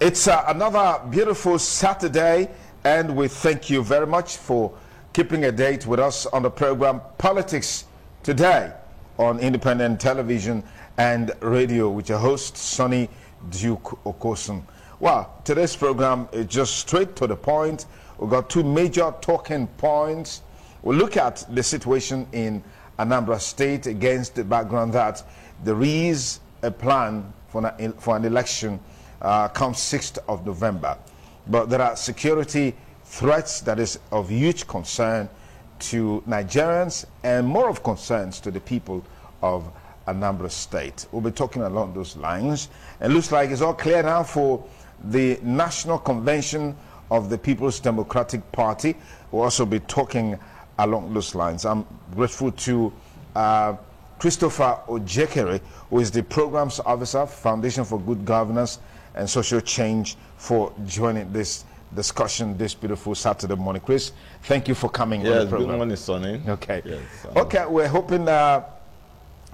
It's another beautiful Saturday, and we thank you very much for keeping a date with us on the program Politics Today on Independent Television and Radio with your host, Sonny Duke Okosun. Well, today's program is just straight to the point. We've got two major talking points. We'll look at the situation in Anambra State against the background that there is a plan for an election come 6th of November. But there are security threats that is of huge concern to Nigerians and more of concerns to the people of Anambra State. We'll be talking along those lines. It looks like it's all clear now for the National Convention of the People's Democratic Party. We'll also be talking along those lines. I'm grateful to Christopher Ojekere, who is the Programs Officer, Foundation for Good Governance and Social Change, for joining this discussion this beautiful Saturday morning. Chris, thank you for coming on the program. Good morning, Sonny. Okay. Yes, okay, we're hoping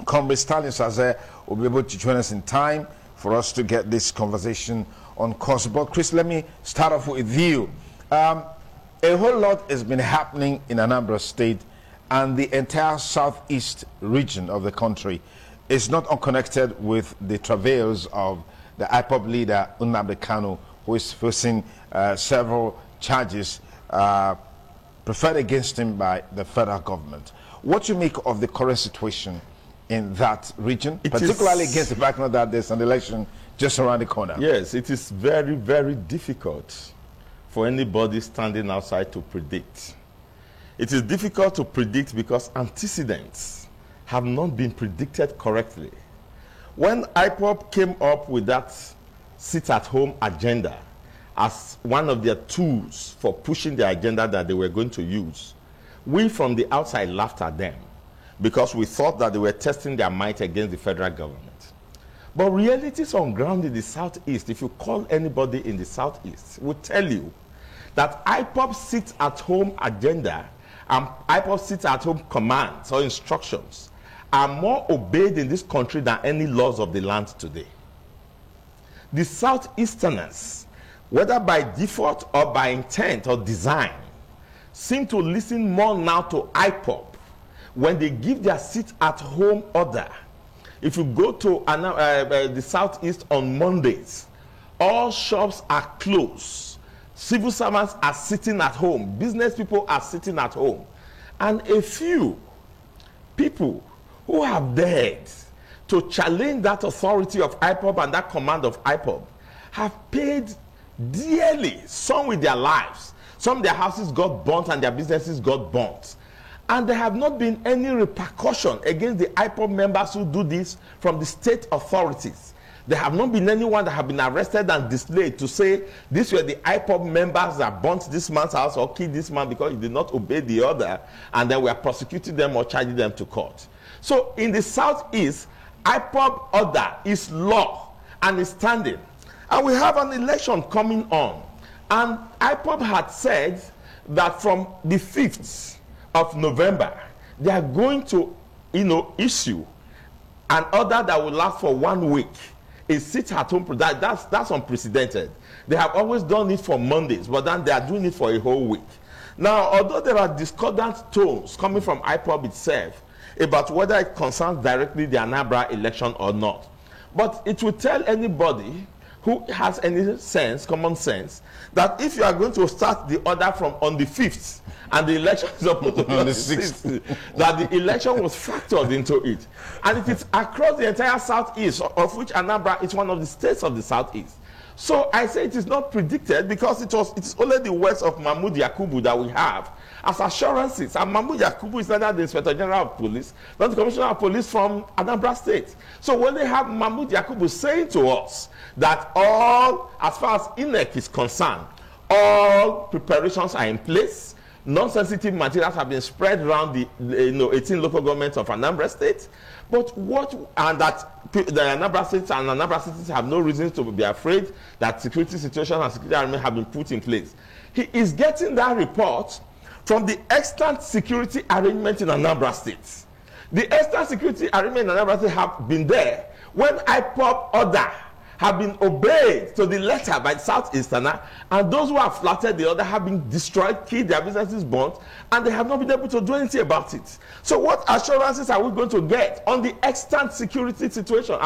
Comrade Stalin Saze will be able to join us in time for us to get this conversation on course. But Chris, let me start off with you. A whole lot has been happening in Anambra State, and the entire southeast region of the country is not unconnected with the travails of the IPOB leader, Nnamdi Kanu, who is facing several charges preferred against him by the federal government. What do you make of the current situation in that region, particularly against the background that there's an election just around the corner? Yes, it is very, very difficult for anybody standing outside to predict. It is difficult to predict because antecedents have not been predicted correctly. When IPOB came up with that sit-at-home agenda as one of their tools for pushing the agenda that they were going to use, we from the outside laughed at them because we thought that they were testing their might against the federal government. But realities on ground in the southeast, if you call anybody in the southeast, will tell you that IPOB sit-at-home agenda and IPOB sit-at-home commands or instructions are more obeyed in this country than any laws of the land today. The Southeasterners, whether by default or by intent or design, seem to listen more now to IPOB when they give their sit-at-home order. If you go to the Southeast on Mondays, all shops are closed. Civil servants are sitting at home. Business people are sitting at home. And a few people who have dared to challenge that authority of IPOB and that command of IPOB have paid dearly, some with their lives. Some their houses got burnt and their businesses got burnt. And there have not been any repercussion against the IPOB members who do this from the state authorities. There have not been anyone that have been arrested and displayed to say these were the IPOB members that burnt this man's house or killed this man because he did not obey the order, and then we are prosecuting them or charging them to court. So in the southeast, IPOB order is law and is standing. And we have an election coming on. And IPOB had said that from the 5th of November, they are going to, issue an order that will last for 1 week. A sit-at-home, that's unprecedented. They have always done it for Mondays, but then they are doing it for a whole week. Now, although there are discordant tones coming from IPOB itself about whether it concerns directly the Anambra election or not, but it will tell anybody who has any sense, common sense, that if you are going to start the order from on the 5th and the election is on the 6th, that the election was factored into it. And it is across the entire southeast, of which Anambra is one of the states of the southeast. So I say it is not predicted because it is only the words of Mahmood Yakubu that we have as assurances. And Mahmood Yakubu is neither the Inspector General of Police nor the Commissioner of Police from Anambra State. So when they have Mahmood Yakubu saying to us that all, as far as INEC is concerned, all preparations are in place, non-sensitive materials have been spread around the 18 local governments of Anambra State, and that the Anambra State and Anambra cities have no reason to be afraid that security situation and security arrangement have been put in place. He is getting that report from the extant security arrangement in Anambra State. The extant security arrangement in Anambra State have been there when IPOB order have been obeyed to the letter by the Southeasterner, and those who have flattered the other have been destroyed, killed, their businesses burnt, and they have not been able to do anything about it. So what assurances are we going to get on the extant security situation,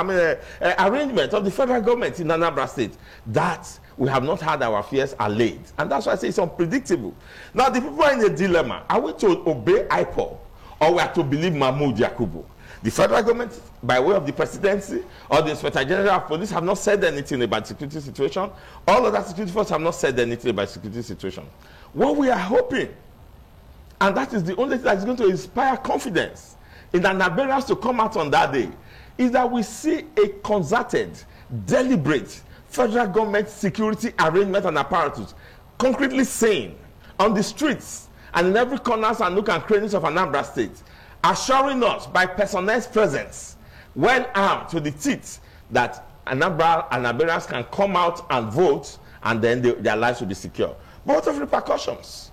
arrangement of the federal government in Anambra State, that we have not had our fears allayed? And that's why I say it's unpredictable. Now, the people are in a dilemma. Are we to obey IPOB, or we are to believe Mahmoud Yakubu? The federal government, by way of the presidency or the Inspector General of Police, have not said anything about the security situation. All other security forces have not said anything about the security situation. What we are hoping, and that is the only thing that is going to inspire confidence in the Anambarians to come out on that day, is that we see a concerted, deliberate federal government security arrangement and apparatus concretely saying on the streets and in every corners and nook and crannies of Anambra State, assuring us by personnel's presence, well armed to the teeth, that Anambarians can come out and vote, and then their lives will be secure. But what of repercussions?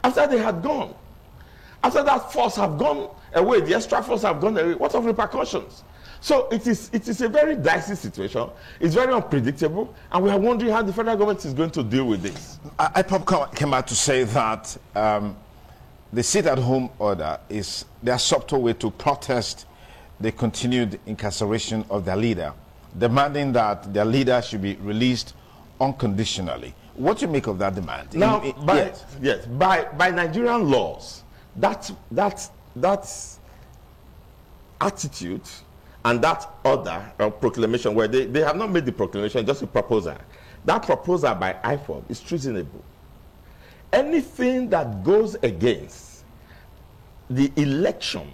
After they had gone, after that force have gone away, the extra force have gone away, what of repercussions? So it is a very dicey situation. It's very unpredictable, and we are wondering how the federal government is going to deal with this. IPOB came out to say that the sit-at-home order is their subtle way to protest the continued incarceration of their leader, demanding that their leader should be released unconditionally. What do you make of that demand? Now, by Nigerian laws, that attitude and that order or proclamation, where they have not made the proclamation, just a proposal, that proposal by IPOB is treasonable. Anything that goes against the election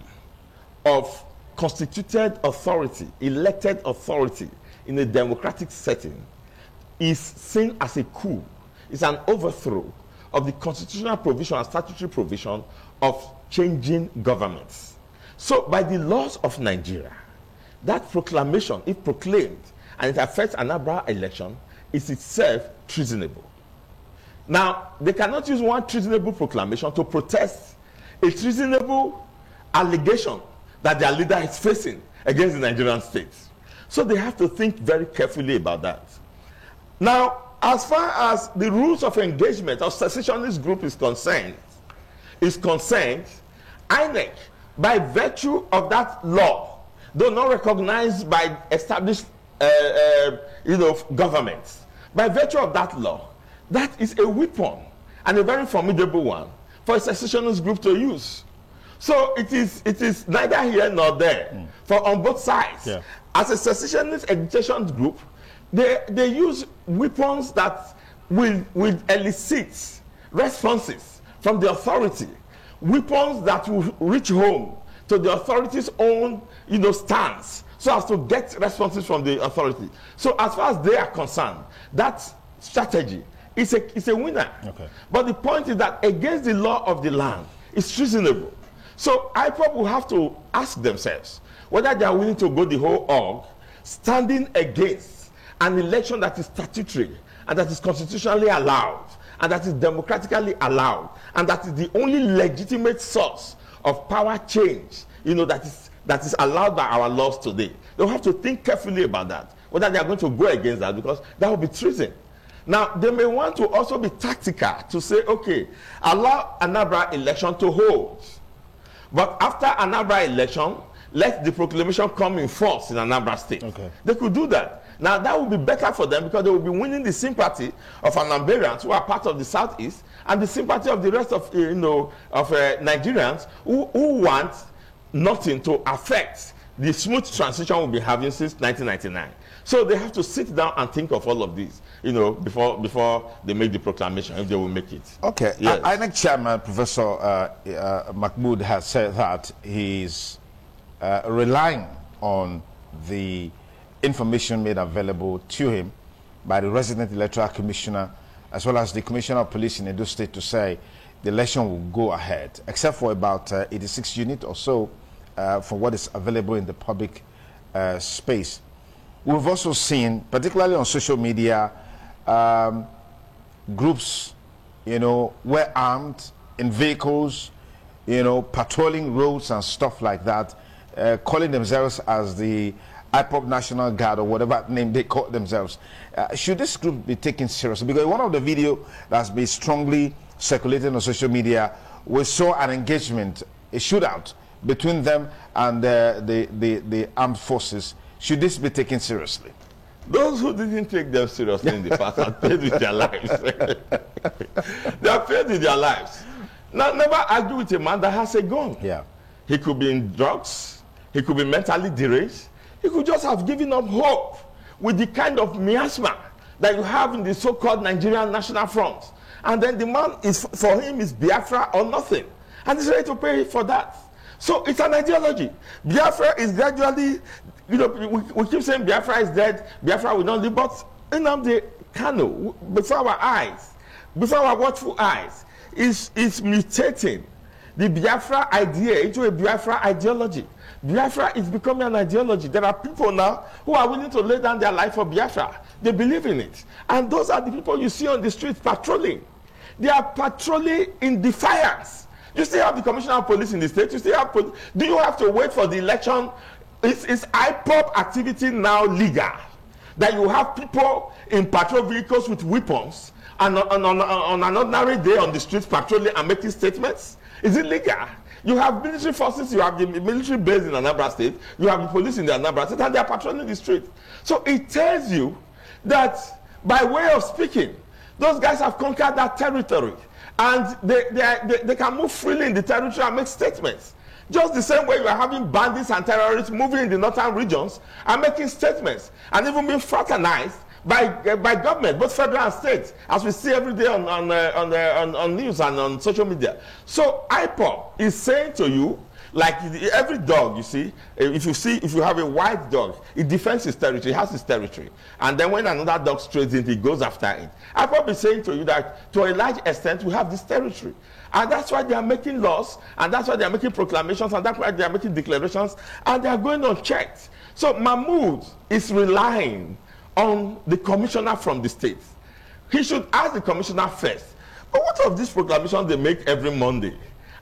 of constituted authority, elected authority in a democratic setting, is seen as a coup. It's an overthrow of the constitutional provision and statutory provision of changing governments. So by the laws of Nigeria, that proclamation, if proclaimed, and it affects Anambra election, is itself treasonable. Now, they cannot use one treasonable proclamation to protest a treasonable allegation that their leader is facing against the Nigerian state. So they have to think very carefully about that. Now, as far as the rules of engagement of secessionist group is concerned, INEC, by virtue of that law, though not recognized by established governments, by virtue of that law, that is a weapon, and a very formidable one, for a secessionist group to use. So it is neither here nor there for on both sides. Yeah. As a secessionist agitation group, they use weapons that will elicit responses from the authority, weapons that will reach home to the authority's own stance, so as to get responses from the authority. So as far as they are concerned, that strategy is a winner. Okay. But the point is that against the law of the land, it's treasonable. So IPOB will have to ask themselves whether they are willing to go the whole hog, standing against an election that is statutory and that is constitutionally allowed and that is democratically allowed and that is the only legitimate source of power change, that is allowed by our laws today. They'll have to think carefully about that, whether they are going to go against that, because that will be treason. Now, they may want to also be tactical to say, okay, allow Anambra election to hold. But after Anambra election, let the proclamation come in force in Anambra State. Okay. They could do that. Now, that would be better for them, because they will be winning the sympathy of Anambarians who are part of the Southeast and the sympathy of the rest of, Nigerians who want nothing to affect the smooth transition we'll be having since 1999. So they have to sit down and think of all of these, before they make the proclamation, if they will make it. Okay. Yes. INEC Chairman Professor Mahmoud has said that he's relying on the information made available to him by the resident electoral commissioner, as well as the commissioner of police in Edo State, to say the election will go ahead, except for about 86 units or so from what is available in the public space. We've also seen, particularly on social media, groups, were armed in vehicles, patrolling roads and stuff like that, calling themselves as the IPOB National Guard, or whatever name they call themselves. Should this group be taken seriously? Because one of the video that's been strongly circulated on social media, we saw an engagement, a shootout between them and the armed forces. Should this be taken seriously? Those who didn't take them seriously in the past have paid with their lives. They have paid with their lives. Now, never argue with a man that has a gun. Yeah. He could be in drugs. He could be mentally deranged. He could just have given up hope with the kind of miasma that you have in the so-called Nigerian National Front. And then the man, for him, is Biafra or nothing. And he's ready to pay for that. So it's an ideology. Biafra is gradually, you know, we keep saying Biafra is dead, Biafra will not live, but Nnamdi Kanu, before our eyes, before our watchful eyes, is mutating the Biafra idea into a Biafra ideology. Biafra is becoming an ideology. There are people now who are willing to lay down their life for Biafra. They believe in it. And those are the people you see on the streets patrolling. They are patrolling in defiance. You still have the Commissioner of Police in the state. You still have do you have to wait for the election? Is IPOB activity now legal? That you have people in patrol vehicles with weapons and on an ordinary day on the streets patrolling and making statements? Is it legal? You have military forces, you have the military base in Anambra State, you have the police in the Anambra State, and they are patrolling the street. So it tells you that by way of speaking, those guys have conquered that territory. And they can move freely in the territory and make statements. Just the same way you are having bandits and terrorists moving in the northern regions and making statements and even being fraternized by government, both federal and state, as we see every day on news and on social media. So IPOB is saying to you, like every dog, you see, if you have a white dog, it defends its territory, it has its territory. And then when another dog strays in, it goes after it. IPOB is saying to you that to a large extent, we have this territory. And that's why they are making laws, and that's why they are making proclamations, and that's why they are making declarations, and they are going unchecked. So Mahmoud is relying on the commissioner from the state. He should ask the commissioner first. But what of these proclamations they make every Monday?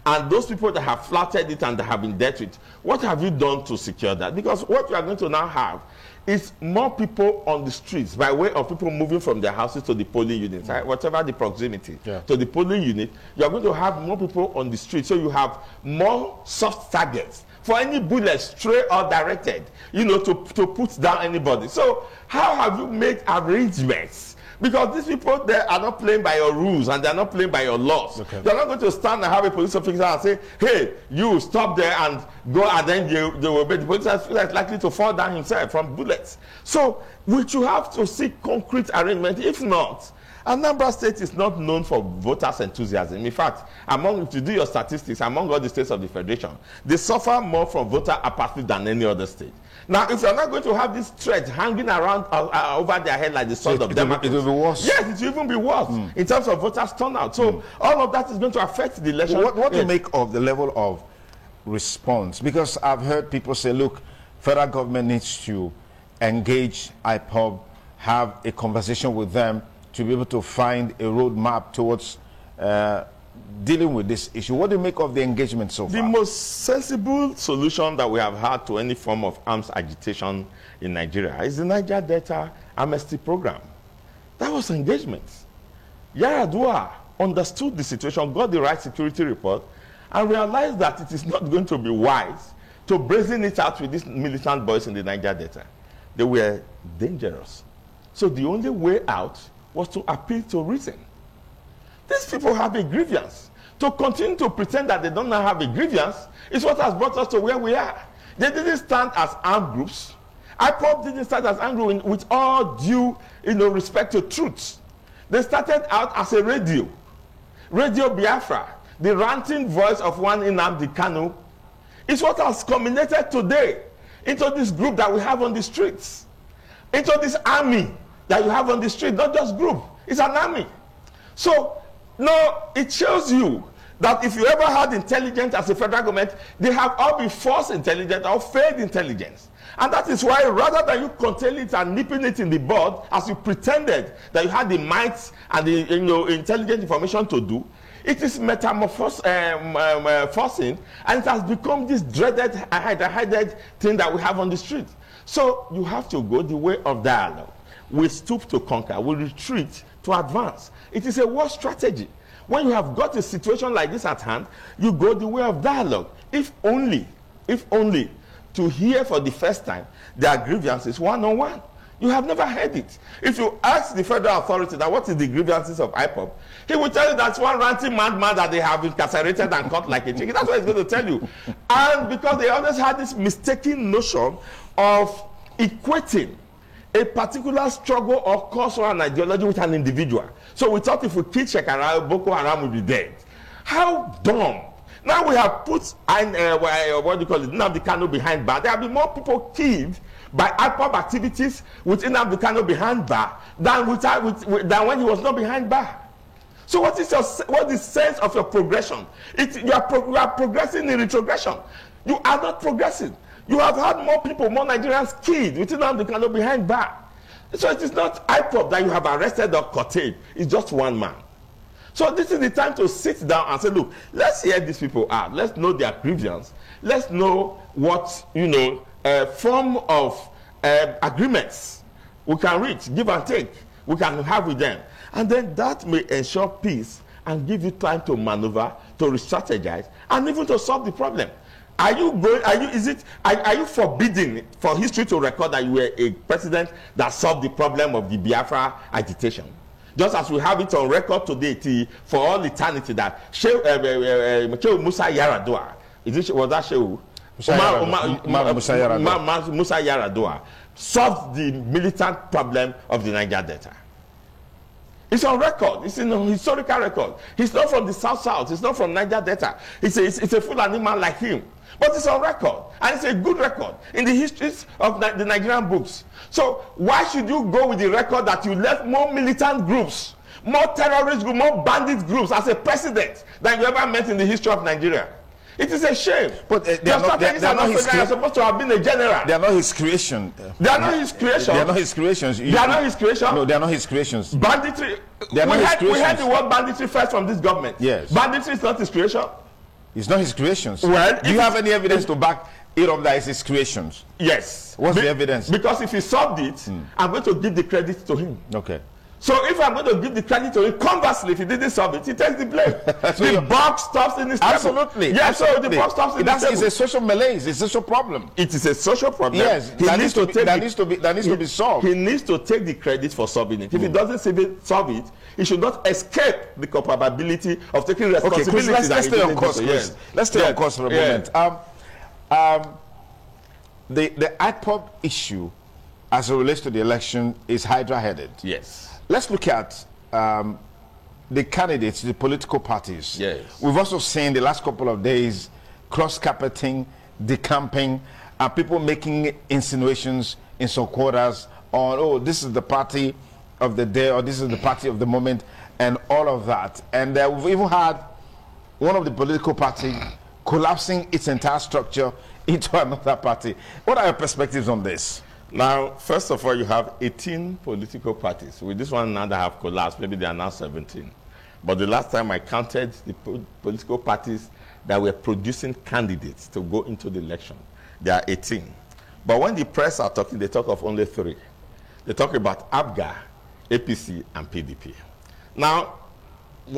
And those people that have flouted it and that have been dealt with, what have you done to secure that? Because what you are going to now have is more people on the streets by way of people moving from their houses to the polling units, right? Whatever the proximity to the polling unit, you are going to have more people on the street. So you have more soft targets for any bullet, stray or directed, you know, to put down anybody. So how have you made arrangements? Because these people, they are not playing by your rules and they are not playing by your laws. Okay. They're not going to stand and have a police officer and say, hey, you stop there and go, and then they will be, the police officer is likely to fall down himself from bullets. So we should have to see concrete arrangement. If not, Anambra State is not known for voters' enthusiasm. In fact, if you do your statistics, among all the states of the Federation, they suffer more from voter apathy than any other state. Now, if you're not going to have this threat hanging around over their head like the sword of Damocles, it will be worse. Yes, it will even be worse in terms of voters' turnout. So all of that is going to affect the election. What do you make of the level of response? Because I've heard people say, look, federal government needs to engage IPOB, have a conversation with them to be able to find a roadmap towards dealing with this issue. What do you make of the engagement so far? The most sensible solution that we have had to any form of arms agitation in Nigeria is the Niger Delta Amnesty Program. That was engagement. Yar'Adua understood the situation, got the right security report, and realized that it is not going to be wise to brazen it out with these militant boys in the Niger Delta. They were dangerous. So the only way out was to appeal to reason. These people have a grievance. To continue to pretend that they don't have a grievance is what has brought us to where we are. They didn't stand as armed groups. IPOB didn't start as armed groups with all due respect to truth. They started out as a radio. Radio Biafra, the ranting voice of one Nnamdi Kanu, is what has culminated today into this group that we have on the streets, into this army that you have on the street, not just group, it's an army. So, no, it shows you that if you ever had intelligence as a federal government, they have all been false intelligence or failed intelligence. And that is why rather than you contain it and nipping it in the bud, as you pretended that you had the might and the intelligent information to do, it is metamorphosing, and it has become this dreaded, hided thing that we have on the street. So you have to go the way of dialogue. We stoop to conquer, we retreat to advance. It is a war strategy. When you have got a situation like this at hand, you go the way of dialogue. If only to hear for the first time their grievances one-on-one. You have never heard it. If you ask the federal authority that what is the grievances of IPOB, he will tell you that's one ranting madman that they have incarcerated and cut like a chicken. That's what he's going to tell you. And because they always had this mistaken notion of equating a particular struggle or cause or an ideology with an individual. So we thought if we kill Shekara, Boko Haram will be dead. How dumb. Now we have put, what do you call it, Nnamdi Kanu behind bar. There have been more people killed by IPOB activities with Nnamdi Kanu behind bar than than when he was not behind bar. So what is the sense of your progression? You are progressing in retrogression. You are not progressing. You have had more people, more Nigerians killed with Nnamdi Kanu behind bar. So it is not IPOB that you have arrested or curtailed. It's just one man. So this is the time to sit down and say, look, let's hear these people out. Let's know their grievance. Let's know what, form of agreements we can reach, give and take, we can have with them. And then that may ensure peace and give you time to maneuver, to re-strategize, and even to solve the problem. Are you forbidding for history to record that you were a president that solved the problem of the Biafra agitation? Just as we have it on record today for all eternity that Sheikh Musa Yar'Adua, was that Sheikh? Musa Yar'Adua solved the militant problem of the Niger Delta. It's on record. It's in a historical record. He's not from the South. He's not from Niger Delta. It's a Fulani man like him. But it's on record. And it's a good record in the histories of the Nigerian books. So why should you go with the record that you left more militant groups, more terrorist groups, more bandit groups as a president than you ever met in the history of Nigeria? It is a shame. But they are supposed to have been a general. They are not his creation. They are not his creation. They are not his creations. They are not his creation. No, they are not his creations. Banditry. We had the word banditry first from this government. Yes. Banditry is not his creation. It's not his creations. Well, do you have any evidence to back it up that it's his creations? Yes. What's the evidence? Because if he solved it, I'm going to give the credit to him. Okay. So if I'm going to give the credit to him, conversely, if he didn't solve it, he takes the blame. So the buck stops in his table. Absolutely. Yes, so the buck stops in his table. It's a social malaise. It's a social problem. It is a social problem. Yes, that needs to be solved. He needs to take the credit for solving it. If he doesn't solve it, he should not escape the culpability of taking responsibility. Okay, let's stay on course, Chris. Let's stay on course for a moment. The IPOB issue, as it relates to the election, is hydra-headed. Yes. Let's look at the candidates, the political parties. Yes. We've also seen the last couple of days cross-carpeting, decamping, and people making insinuations in some quarters on, oh, this is the party of the day, or this is the party of the moment, and all of that. And we've even had one of the political parties collapsing its entire structure into another party. What are your perspectives on this? Now, first of all, you have 18 political parties. With this one now that have collapsed, maybe they are now 17. But the last time I counted the political parties that were producing candidates to go into the election, there are 18. But when the press are talking, they talk of only 3. They talk about APGA, APC, and PDP. Now,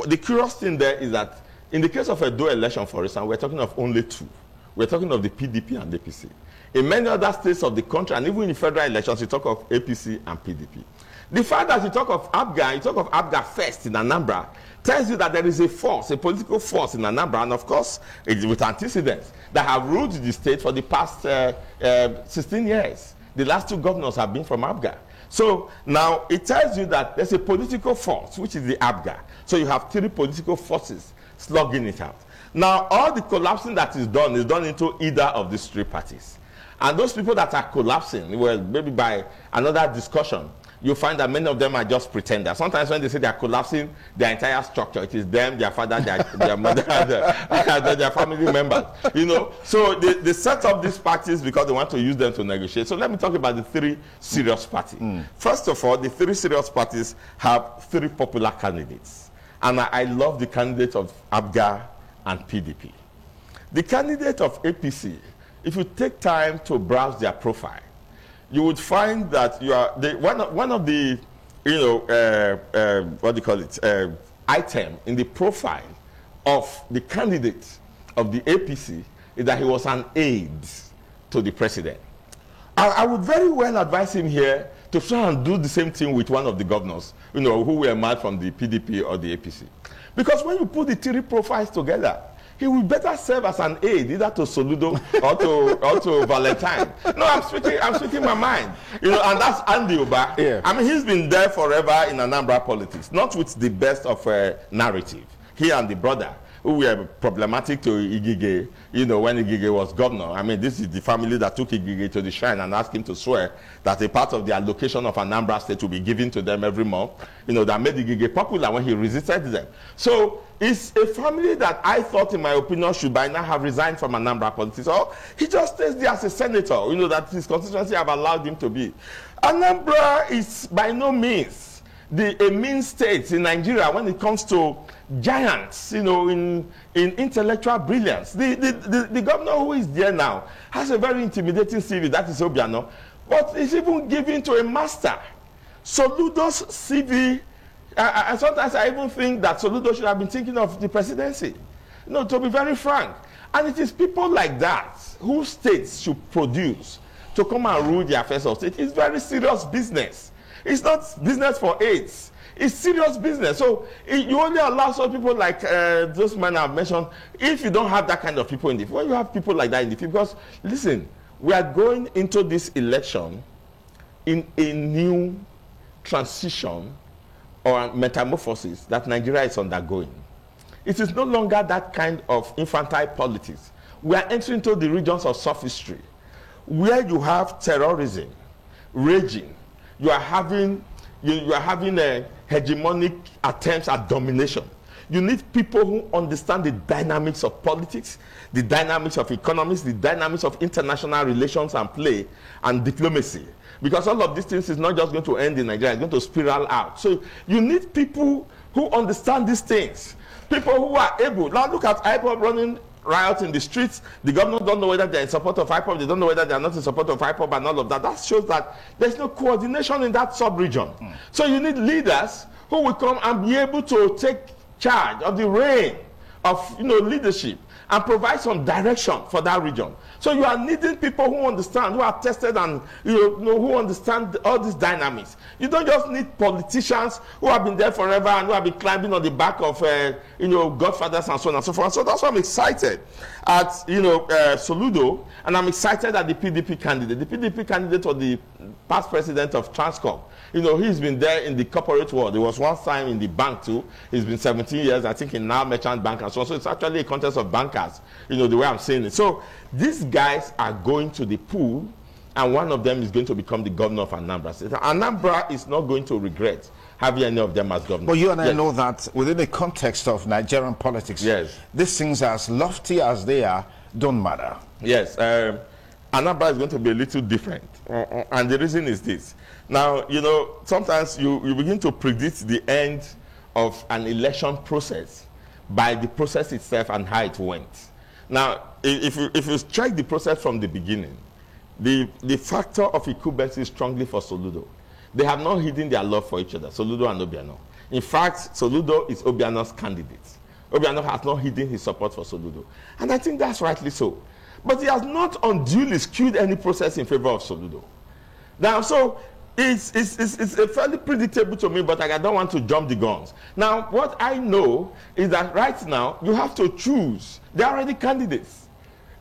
the curious thing there is that in the case of a dual election, for instance, we're talking of only 2. We're talking of the PDP and the APC. In many other states of the country, and even in federal elections, you talk of APC and PDP. The fact that you talk of APGA first in Anambra, tells you that there is a force, a political force in Anambra, and of course, it's with antecedents, that have ruled the state for the past 16 years. The last 2 governors have been from APGA. So now it tells you that there's a political force, which is the APGA. So you have 3 political forces slugging it out. Now, all the collapsing that is done into either of these 3 parties. And those people that are collapsing, well, maybe by another discussion, you find that many of them are just pretenders. Sometimes when they say they are collapsing their entire structure, it is them, their father, their mother, their family members. So they set up these parties because they want to use them to negotiate. So let me talk about the 3 serious parties. First of all, the 3 serious parties have 3 popular candidates. And I love the candidates of APGA and PDP. The candidate of APC, if you take time to browse their profile, you would find that you are one of the, what do you call it, item in the profile of the candidate of the APC is that he was an aide to the president. I would very well advise him here to try and do the same thing with one of the governors, who were mad from the PDP or the APC. Because when you put the three profiles together, he will better serve as an aide either to Soludo or to Valentine. No, I'm speaking my mind. And that's Andy Uba. Yeah. I mean, he's been there forever in Anambra politics, not with the best of narrative. He and the brother, who were problematic to Igige, when Igige was governor. I mean, this is the family that took Igige to the shrine and asked him to swear that a part of the allocation of Anambra State will be given to them every month, that made Igige popular when he resisted them. So it's a family that I thought, in my opinion, should by now have resigned from Anambra politics. So he just stays there as a senator, that his constituency have allowed him to be. Anambra is by no means a mean state in Nigeria when it comes to giants, in intellectual brilliance. The governor who is there now has a very intimidating CV, that is Obiano, but it's even given to a master. Soludo's CV, sometimes I even think that Soludo should have been thinking of the presidency, to be very frank. And it is people like that who states should produce to come and rule the affairs of state. It's very serious business. It's not business for aides. It's serious business. So you only allow some people like those men I've mentioned if you don't have that kind of people in the field. When you have people like that in the field, because listen, we are going into this election in a new transition or metamorphosis that Nigeria is undergoing. It is no longer that kind of infantile politics. We are entering into the regions of sophistry, where you have terrorism raging. You are having a hegemonic attempts at domination. You need people who understand the dynamics of politics, the dynamics of economics, the dynamics of international relations and play and diplomacy. Because all of these things is not just going to end in Nigeria, it's going to spiral out. So you need people who understand these things. People who are able. Now look at IPOB running riots in the streets. The governors don't know whether they're in support of IPOB, they don't know whether they're not in support of IPOB and all of that. That shows that there's no coordination in that sub-region. So you need leaders who will come and be able to take charge of the reign of leadership and provide some direction for that region. So you are needing people who understand, who are tested and who understand all these dynamics. You don't just need politicians who have been there forever and who have been climbing on the back of godfathers and so on and so forth. So that's why I'm excited at Soludo, and I'm excited at the PDP candidate. The PDP candidate was the past president of Transcorp. He's been there in the corporate world. He was one time in the bank too. He's been 17 years, I think, in now Merchant Bank and so on. So it's actually a contest of bankers, the way I'm saying it. So these guys are going to the pool, and one of them is going to become the governor of Anambra State. Anambra is not going to regret having any of them as governor. But you and I know that within the context of Nigerian politics, these things, as lofty as they are, don't matter. Yes. Anambra is going to be a little different. And the reason is this. Now, sometimes you begin to predict the end of an election process by the process itself and how it went. Now, if you check the process from the beginning, the factor of incumbency is strongly for Soludo. They have not hidden their love for each other, Soludo and Obiano. In fact, Soludo is Obiano's candidate. Obiano has not hidden his support for Soludo. And I think that's rightly so. But he has not unduly skewed any process in favor of Soludo. Now, so it's fairly predictable to me, but I don't want to jump the guns. Now, what I know is that right now, you have to choose. They're already candidates.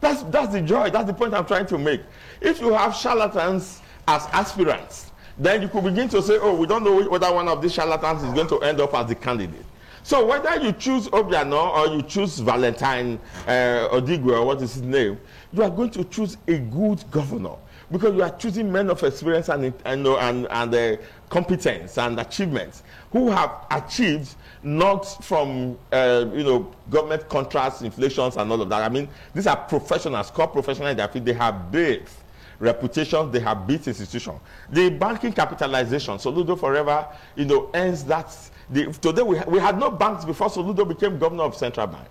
That's the joy. That's the point I'm trying to make. If you have charlatans as aspirants, then you could begin to say, oh, we don't know whether one of these charlatans is going to end up as the candidate. So whether you choose Obiano or you choose Valentine Odigwe, or what is his name, you are going to choose a good governor, because you are choosing men of experience and competence and achievements who have achieved not from government contracts, inflations, and all of that. I mean, these are professionals, core professionals in their field. They have built reputations, they have built institutions. The banking capitalization, Soludo forever, ends that. Today we had no banks before Soludo became governor of Central Bank.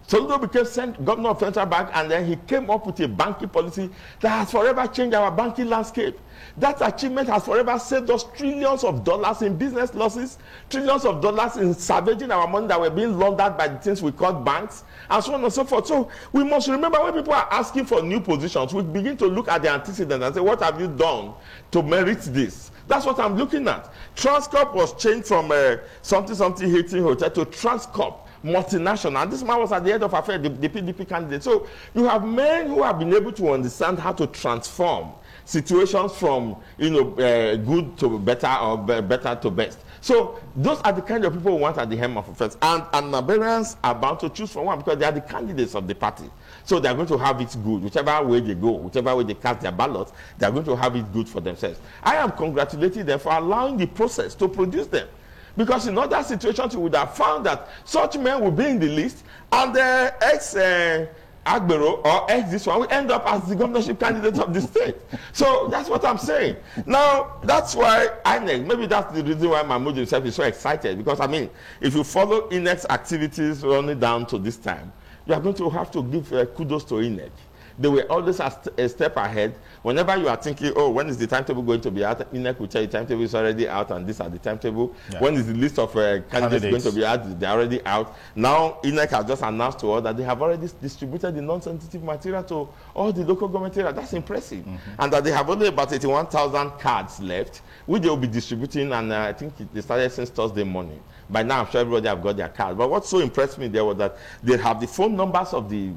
Soludo became governor of Central Bank, and then he came up with a banking policy that has forever changed our banking landscape. That achievement has forever saved us trillions of dollars in business losses, trillions of dollars in salvaging our money that were being laundered by the things we call banks, and so on and so forth. So we must remember, when people are asking for new positions, we begin to look at the antecedents and say, what have you done to merit this? That's what I'm looking at. Transcorp was changed from something Hilton Hotel to Transcorp multinational, and this man was at the head of affairs, the PDP candidate. So you have men who have been able to understand how to transform situations from good to better, or better to best. So those are the kind of people we want at the helm of affairs, and Nigerians are bound to choose from one, because they are the candidates of the party. So they are going to have it good, whichever way they go, whichever way they cast their ballots, they are going to have it good for themselves. I am congratulating them for allowing the process to produce them. Because in other situations, you would have found that such men will be in the list, and the ex-Agbero or ex-this one will end up as the governorship candidate of the state. So that's what I'm saying. Now, that's why INEC, maybe that's the reason why Mahmood himself is so excited. Because, I mean, if you follow INEC's activities running down to this time, you are going to have to give kudos to INEC. They were always a step ahead. Whenever you are thinking, oh, when is the timetable going to be out? INEC will tell you the timetable is already out, and these are the timetable. Yeah. When is the list of candidates going to be out? They're already out. Now, INEC has just announced to us that they have already distributed the non-sensitive material to all the local government areas. That's impressive. And that they have only about 81,000 cards left, which they will be distributing, and I think they started since Thursday morning. By now, I'm sure everybody have got their card. But what so impressed me there was that they have the phone numbers of the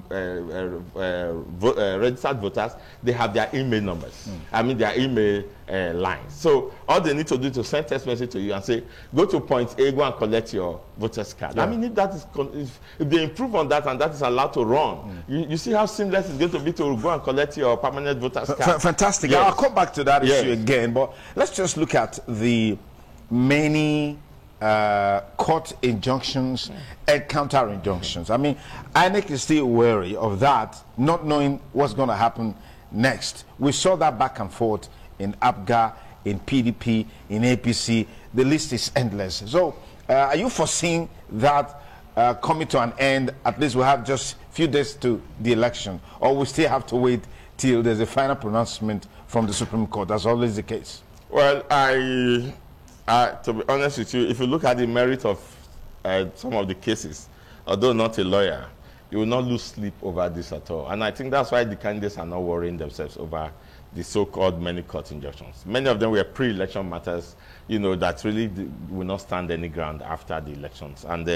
registered voters. They have their email numbers. I mean, their email lines. So all they need to do is to send text message to you and say, go to point A, go and collect your voter's card. Yeah. I mean, if that is, if they improve on that and that is allowed to run, you see how seamless it's going to be to go and collect your permanent voter's card. Fantastic. Yes. I'll come back to that issue again, but let's just look at the many court injunctions and counter injunctions. I mean, INEC is still wary of that, not knowing what's going to happen next. We saw that back and forth in APGA, in PDP, in APC. The list is endless. So are you foreseeing that coming to an end? At least we have just a few days to the election, or we still have to wait till there's a final pronouncement from the Supreme Court? That's always the case. Well, to be honest with you, if you look at the merit of some of the cases, although not a lawyer, you will not lose sleep over this at all. And I think that's why the candidates are not worrying themselves over the so-called many court injunctions. Many of them were pre-election matters, that really will not stand any ground after the elections. And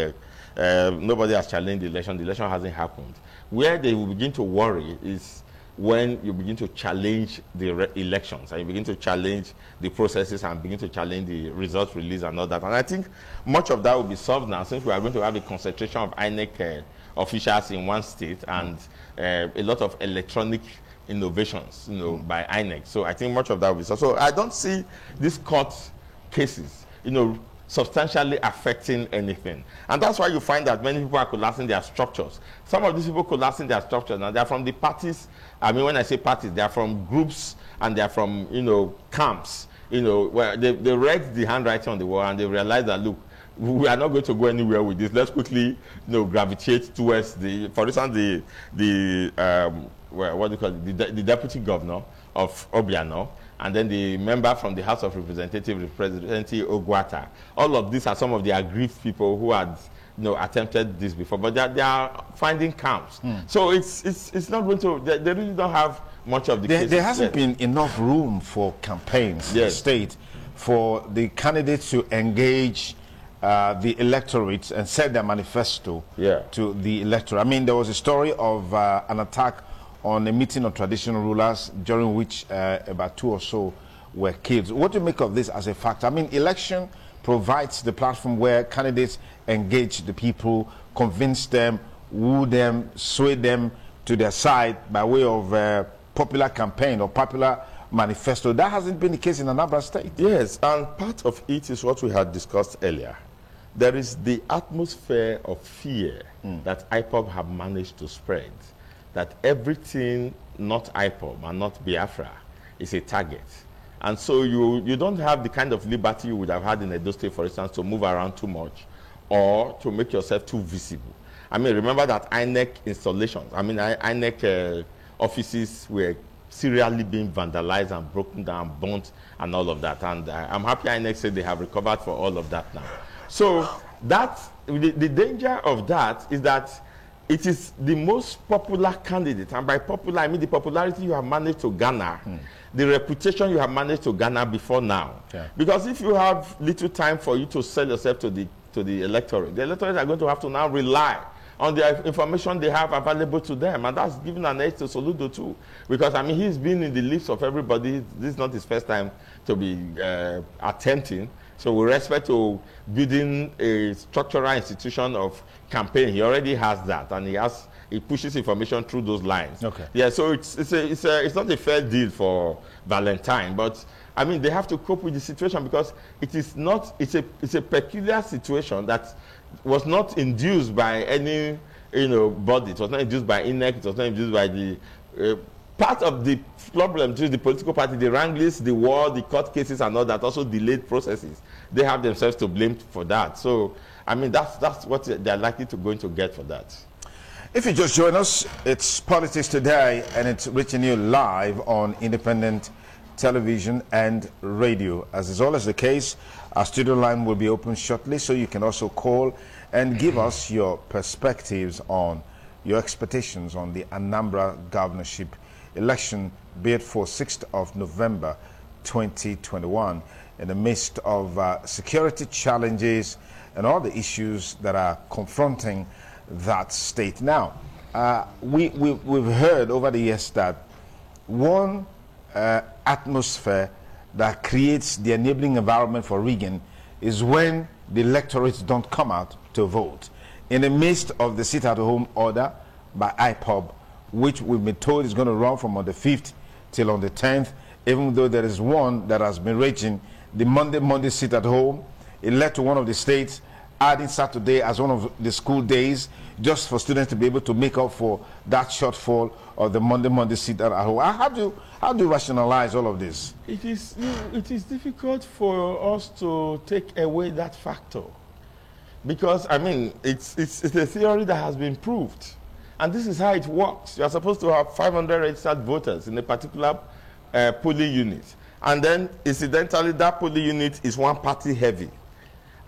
nobody has challenged the election. The election hasn't happened. Where they will begin to worry is when you begin to challenge the elections, and you begin to challenge the processes, and begin to challenge the results release and all that. And I think much of that will be solved now, since we are going to have a concentration of INEC officials in one state, and a lot of electronic innovations, by INEC. So I think much of that will be solved. So I don't see these court cases, substantially affecting anything. And that's why you find that many people are collapsing their structures. Some of these people collapsing their structures now, they are from the parties. I mean, when I say parties, they are from groups, and they are from, camps, where they read the handwriting on the wall, and they realize that, look, we are not going to go anywhere with this. Let's quickly, gravitate towards for instance, what do you call it? The deputy governor of Obiano, and then the member from the House of Representatives representing Ogwata. All of these are some of the aggrieved people who had attempted this before, but they are finding camps. So it's not going to, they really don't have much of the cases. There hasn't been enough room for campaigns in the state for the candidates to engage the electorate and set their manifesto to the electorate. I mean, there was a story of an attack on a meeting of traditional rulers, during which about 2 or so were killed. What do you make of this as a fact? I mean, election provides the platform where candidates engage the people, convince them, woo them, sway them to their side by way of popular campaign or popular manifesto. That hasn't been the case in Anambra State. Yes, and part of it is what we had discussed earlier. There is the atmosphere of fear that IPOB have managed to spread, that everything not IPOB and not Biafra is a target. And so you don't have the kind of liberty you would have had in Edo State, for instance, to move around too much, or to make yourself too visible. I mean, remember that INEC installations, I mean, INEC offices were serially being vandalized and broken down, burnt, and all of that. And I'm happy INEC said they have recovered for all of that now. So the danger of that is that it is the most popular candidate. And by popular, I mean the popularity you have managed to garner, the reputation you have managed to garner before now. Yeah. Because if you have little time for you to sell yourself to the electorate are going to have to now rely on the information they have available to them. And that's giving an edge to Soludo too. Because, I mean, he's been in the lips of everybody. This is not his first time to be attempting. So with respect to building a structural institution of campaign, he already has that. And he pushes information through those lines. Okay. Yeah, so it's not a fair deal for Valentine. But, I mean, they have to cope with the situation because it's a peculiar situation that was not induced by any, body. It was not induced by INEC. It was not induced by the part of the problem to the political party, the wranglings, the war, the court cases, and all that also delayed processes. They have themselves to blame for that. So, I mean, that's what they're likely going to get for that. If you just join us, it's Politics Today, and it's reaching you live on independent television and radio. As is always the case, our studio line will be open shortly, so you can also call and give us your perspectives on your expectations on the Anambra governorship election, be it for 6th of November 2021, in the midst of security challenges and all the issues that are confronting that state. Now, we've heard over the years that one atmosphere that creates the enabling environment for rigging is when the electorates don't come out to vote. In the midst of the sit-at-home order by IPOB, which we've been told is going to run from on the 5th till on the 10th, even though there is one that has been raging, the Monday sit-at-home, it led to one of the states adding Saturday as one of the school days just for students to be able to make up for that shortfall of the Monday sit-at-home. How do you rationalize all of this? It is difficult for us to take away that factor because, I mean, it's a theory that has been proved. And this is how it works. You are supposed to have 500 registered voters in a particular polling unit. And then, incidentally, that polling unit is one party heavy.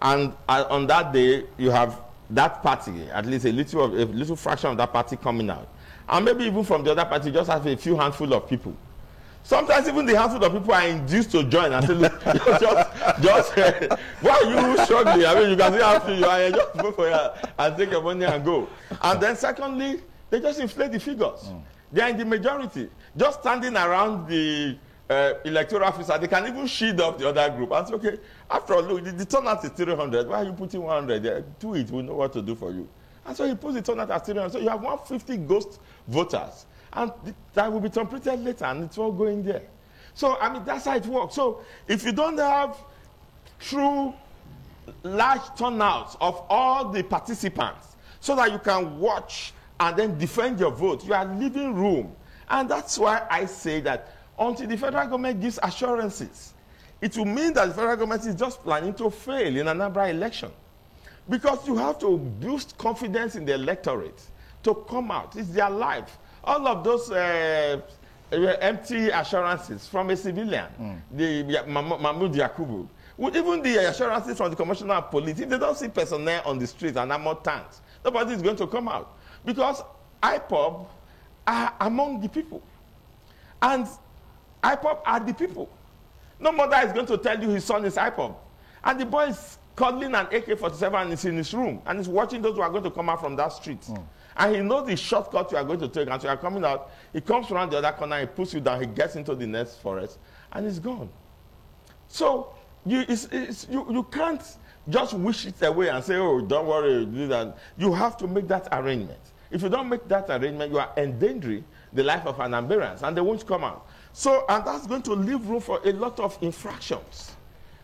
And on that day, you have that party, at least a little fraction of that party coming out. And maybe even from the other party, just have a few handful of people. Sometimes even the handful of people are induced to join and say, look, why are you struggling? I mean, you can see how you are, just go for it and take your money and go. And then secondly, they just inflate the figures. They are in the majority. Just standing around the electoral officer, they can even shield up the other group and say, okay, after all, look, the turnout is 300. Why are you putting 100 there? Do it, we know what to do for you. And so he puts the turnout at 300. So you have 150 ghost voters. And that will be completed later, and it's all going there. So, I mean, that's how it works. So, if you don't have true large turnouts of all the participants so that you can watch and then defend your vote, you are leaving room. And that's why I say that until the federal government gives assurances, it will mean that the federal government is just planning to fail in Anambra election. Because you have to boost confidence in the electorate to come out. It's their life. All of those empty assurances from a civilian, Mahmoud Yakubu, even the assurances from the Commissioner of Police, if they don't see personnel on the street and armored tanks, nobody is going to come out. Because IPOB are among the people. And IPOB are the people. No mother is going to tell you his son is IPOB. And the boy is cuddling an AK-47 and is in his room and is watching those who are going to come out from that street. And he knows the shortcut you are going to take. And so you are coming out, he comes around the other corner, he puts you down, he gets into the next forest, and he's gone. So you can't just wish it away and say, oh, don't worry, do that. You have to make that arrangement. If you don't make that arrangement, you are endangering the life of Anamberans, and they won't come out. So, and that's going to leave room for a lot of infractions.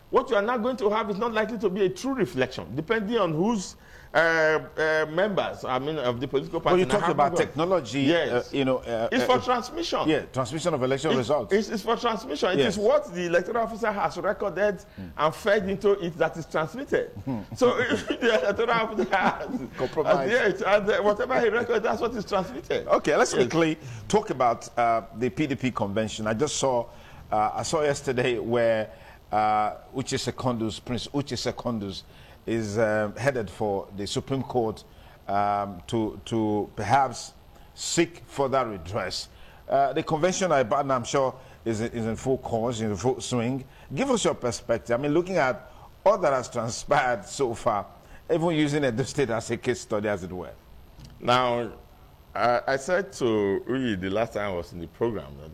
What you are not going to have is not likely to be a true reflection, depending on whose members, I mean, of the political party. Well, you talked about technology. Yes. It's for transmission. Yeah, transmission of election results. It's for transmission. It is what the electoral officer has recorded and fed into it that is transmitted. So if the electoral officer has compromised, whatever he recorded, that's what is transmitted. Okay, let's quickly talk about the PDP convention. I just saw, yesterday where Uche Secondus, Prince Uche Secondus, is headed for the Supreme Court to perhaps seek further redress. The convention, I'm sure, is in full course, in full swing. Give us your perspective. I mean, looking at all that has transpired so far, even using Edo State as a case study, as it were. Now, I said to Uyi the last time I was in the program that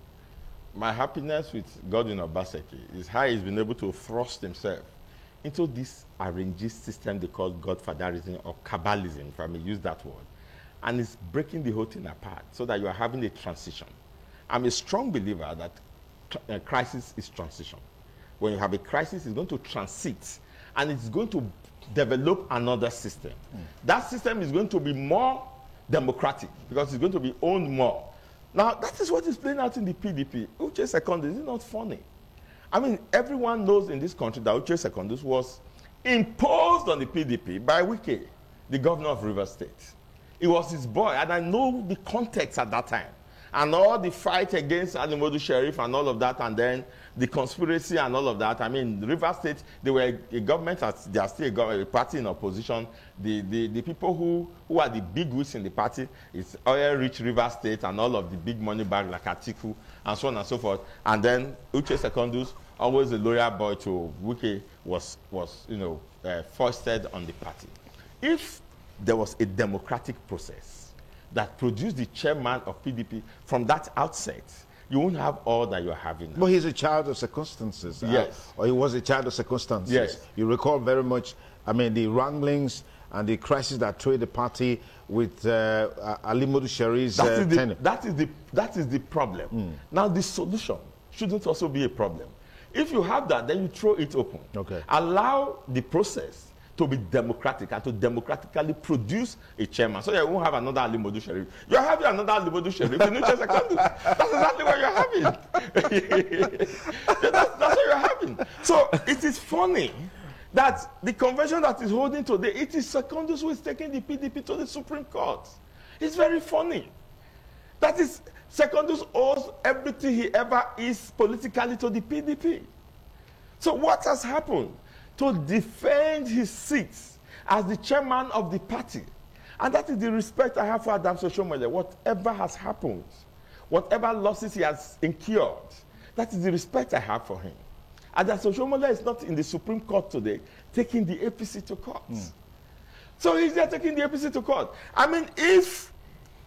my happiness with Godwin Obaseki is how he's been able to thrust himself into this arrangist system they call godfatherism or Kabbalism, if I may use that word. And it's breaking the whole thing apart so that you are having a transition. I'm a strong believer that crisis is transition. When you have a crisis, it's going to transit and it's going to develop another system. That system is going to be more democratic because it's going to be owned more. Now, that is what is playing out in the PDP. Uche Secondus, is it not funny? I mean, everyone knows in this country that Uche Secondus was imposed on the PDP by Wike, the governor of Rivers State. It was his boy, and I know the context at that time. And all the fight against Alimodu Sheriff and all of that, and then the conspiracy and all of that. I mean, Rivers State, they were a government, they are still a party in opposition. The people who are the big wigs in the party is oil-rich Rivers State and all of the big money bags like Atiku and so on and so forth. And then Uche Secondus, always a loyal boy to Wike, was foisted on the party. If there was a democratic process that produced the chairman of PDP from that outset, you won't have all that you're having now. But he's a child of circumstances. Yes. Or he was a child of circumstances. Yes. You recall very much, I mean, the wranglings and the crisis that threw the party with Alimodu Sheriff's tenure. That is the problem. Now, the solution shouldn't also be a problem. If you have that, then you throw it open. Okay. Allow the process to be democratic and to democratically produce a chairman. So you won't have another Alimodu Sheriff. You're having another Alimodu Sheriff. That's exactly what you're having. That's what you're having. So it is funny that the convention that is holding today, it is Secondus who is taking the PDP to the Supreme Court. It's very funny. That is, Secondus owes everything he ever is politically to the PDP. So what has happened? To defend his seat as the chairman of the party. And that is the respect I have for Adams Oshiomhole. Whatever has happened, whatever losses he has incurred, that is the respect I have for him. Adams Oshiomhole is not in the Supreme Court today taking the APC to court. So he's there taking the APC to court. I mean, if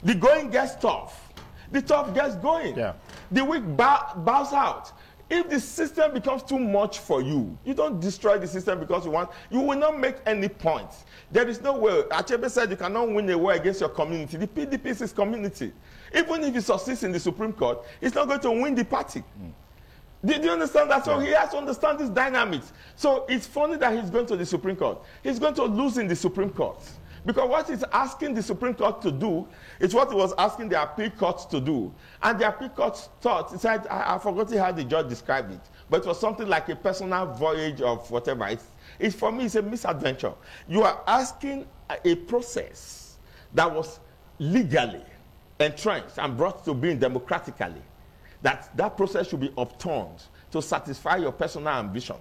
the going gets tough, the tough gets going. Yeah. The weak bows out. If the system becomes too much for you, you don't destroy the system because you want, you will not make any point. There is no way. Achebe said you cannot win a war against your community. The PDP is his community. Even if he succeeds in the Supreme Court, he's not going to win the party. Did you understand that? So he has to understand this dynamics. So it's funny that he's going to the Supreme Court. He's going to lose in the Supreme Court. Because what he's asking the Supreme Court to do is what he was asking the appeal courts to do. And the appeal courts thought, he said, I forgot how the judge described it, but it was something like a personal voyage of whatever. It's for me, it's a misadventure. You are asking a process that was legally entrenched and brought to being democratically, that process should be upturned to satisfy your personal ambition.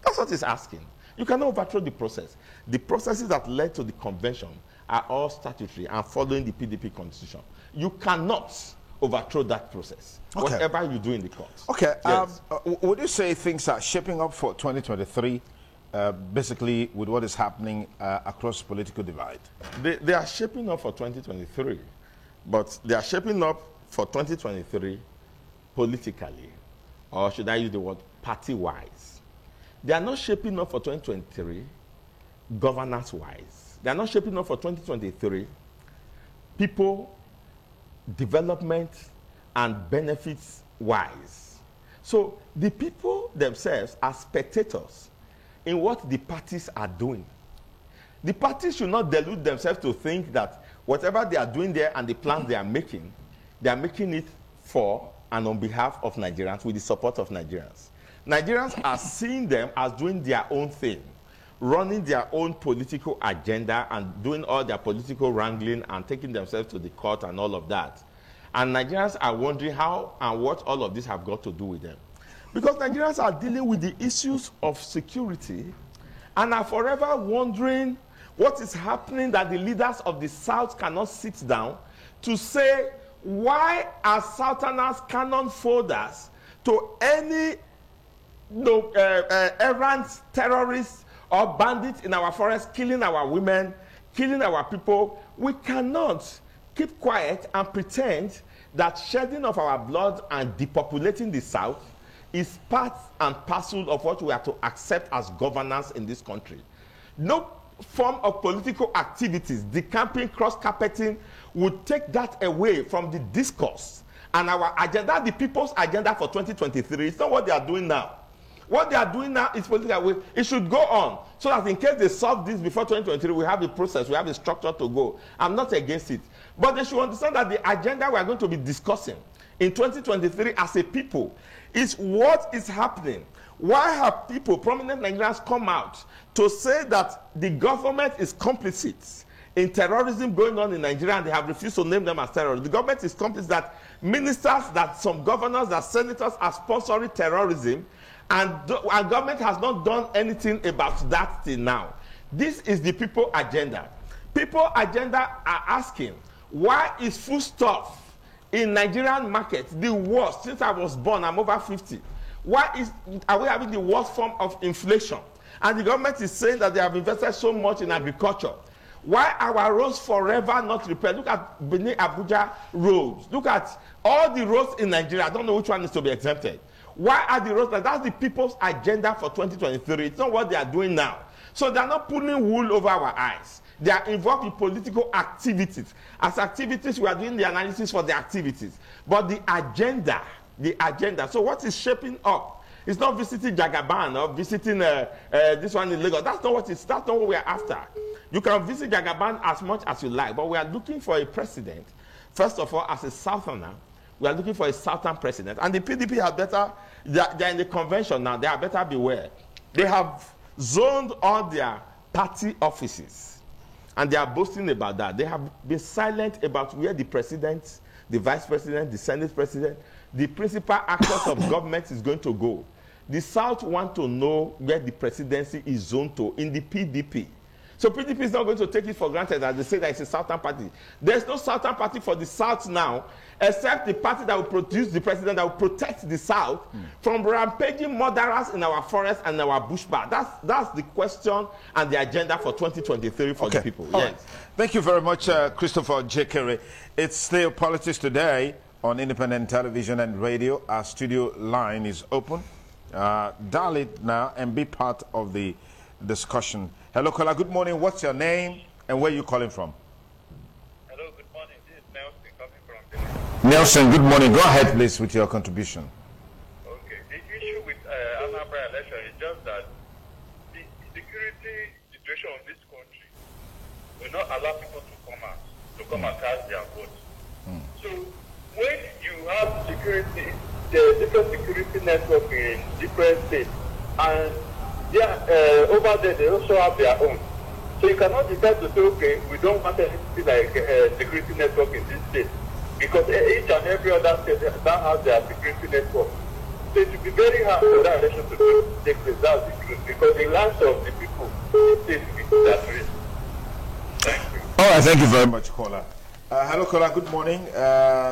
That's what he's asking. You cannot overthrow the process. The processes that led to the convention are all statutory and following the PDP constitution. You cannot overthrow that process, whatever you do in the courts. Okay. Yes. Would you say things are shaping up for 2023, basically with what is happening across political divide? They are shaping up for 2023, but they are shaping up for 2023 politically, or should I use the word party-wise. They are not shaping up for 2023 governance-wise. They are not shaping up for 2023 people, development, and benefits-wise. So the people themselves are spectators in what the parties are doing. The parties should not delude themselves to think that whatever they are doing there and the plans they are making it for and on behalf of Nigerians with the support of Nigerians. Nigerians are seeing them as doing their own thing, running their own political agenda and doing all their political wrangling and taking themselves to the court and all of that. And Nigerians are wondering how and what all of this have got to do with them. Because Nigerians are dealing with the issues of security and are forever wondering what is happening that the leaders of the South cannot sit down to say, why are Southerners cannon folders to any errant terrorists or bandits in our forest killing our women, killing our people? We cannot keep quiet and pretend that shedding of our blood and depopulating the South is part and parcel of what we are to accept as governance in this country. No form of political activities, decamping, cross-carpeting, would take that away from the discourse and our agenda, the people's agenda for 2023. It's not what they are doing now. What they are doing now is political. It should go on so that in case they solve this before 2023, we have a process, we have a structure to go. I'm not against it. But they should understand that the agenda we are going to be discussing in 2023 as a people is what is happening. Why have people, prominent Nigerians, come out to say that the government is complicit in terrorism going on in Nigeria, and they have refused to name them as terrorists? The government is complicit that ministers, that some governors, that senators are sponsoring terrorism, and our government has not done anything about that till now. This is the people agenda. People agenda are asking, why is foodstuff in Nigerian market the worst? Since I was born, I'm over 50. Why are we having the worst form of inflation? And the government is saying that they have invested so much in agriculture. Why are our roads forever not repaired? Look at Benin Abuja roads. Look at all the roads in Nigeria. I don't know which one is to be exempted. Why are the roads like that? That's the people's agenda for 2023. It's not what they are doing now. So they're not pulling wool over our eyes. They are involved in political activities. As activities, we are doing the analysis for the activities. But the agenda. So what is shaping up? It's not visiting Jagaban or visiting this one in Lagos. That's not what we are after. You can visit Jagaban as much as you like, but we are looking for a president. First of all, as a Southerner, we are looking for a Southern president. And the PDP have better, they're in the convention now, they are better beware. They have zoned all their party offices. And they are boasting about that. They have been silent about where the president, the vice president, the Senate president, the principal actors of government is going to go. The South want to know where the presidency is zoned to in the PDP. So PDP is not going to take it for granted as they say that it's a Southern party. There's no Southern party for the South now, except the party that will produce the president that will protect the South from rampaging murderers in our forests and our bushfire. That's the question and the agenda for 2023 for the people. Yes. Right. Thank you very much, Christopher Jekere. It's still Politics Today on Independent Television and Radio. Our studio line is open. Dial it now and be part of the discussion. Hello, caller. Good morning. What's your name and where are you calling from? Hello, good morning. This is Nelson coming from Benin. Nelson, good morning. Go ahead, please, with your contribution. Okay. The issue with Anambra election is just that the security situation of this country will not allow people to come and cast their votes. So when you have security, the different security network in different states, and over there they also have their own. So you cannot decide to say, okay, we don't want anything like security network in this state, because each and every other state that has their security network. So it will be very hard for that election to take place. That's the truth, because the lives of the people is at risk. Thank you. All right, thank you very much, caller. Hello, caller. Good morning.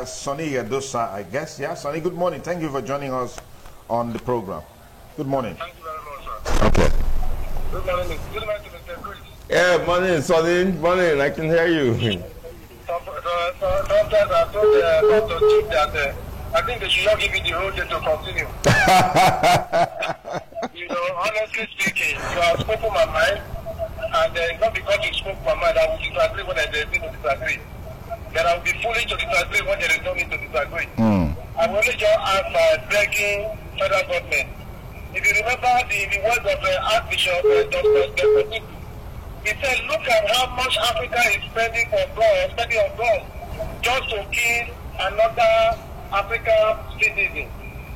Sonny Yadosa, I guess. Yeah, Sonny, good morning. Thank you for joining us on the program. Good morning. Thank you very much, sir. Okay. Good morning. Good morning, Mr. Chris. Yeah, morning, Sonny. Morning, I can hear you. Sometimes I told Dr. Chief that I think they should not give you the whole day to continue. Honestly speaking, you have spoken my mind, and it's not because you spoke my mind, I will disagree when there is need to disagree. Then I will be foolish to disagree when there is no need to disagree. I will only just ask begging federal government. If you remember the words of Archbishop Dr. He said, look at how much Africa is spending on guns, just to kill another African citizen.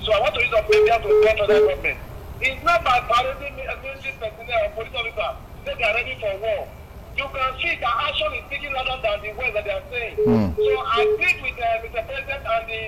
So I want to use of media to get to that government. It's not by parading military personnel or police officers say they are ready for war. You can see the action is speaking louder than the words that they are saying. So I agree with Mr. President and the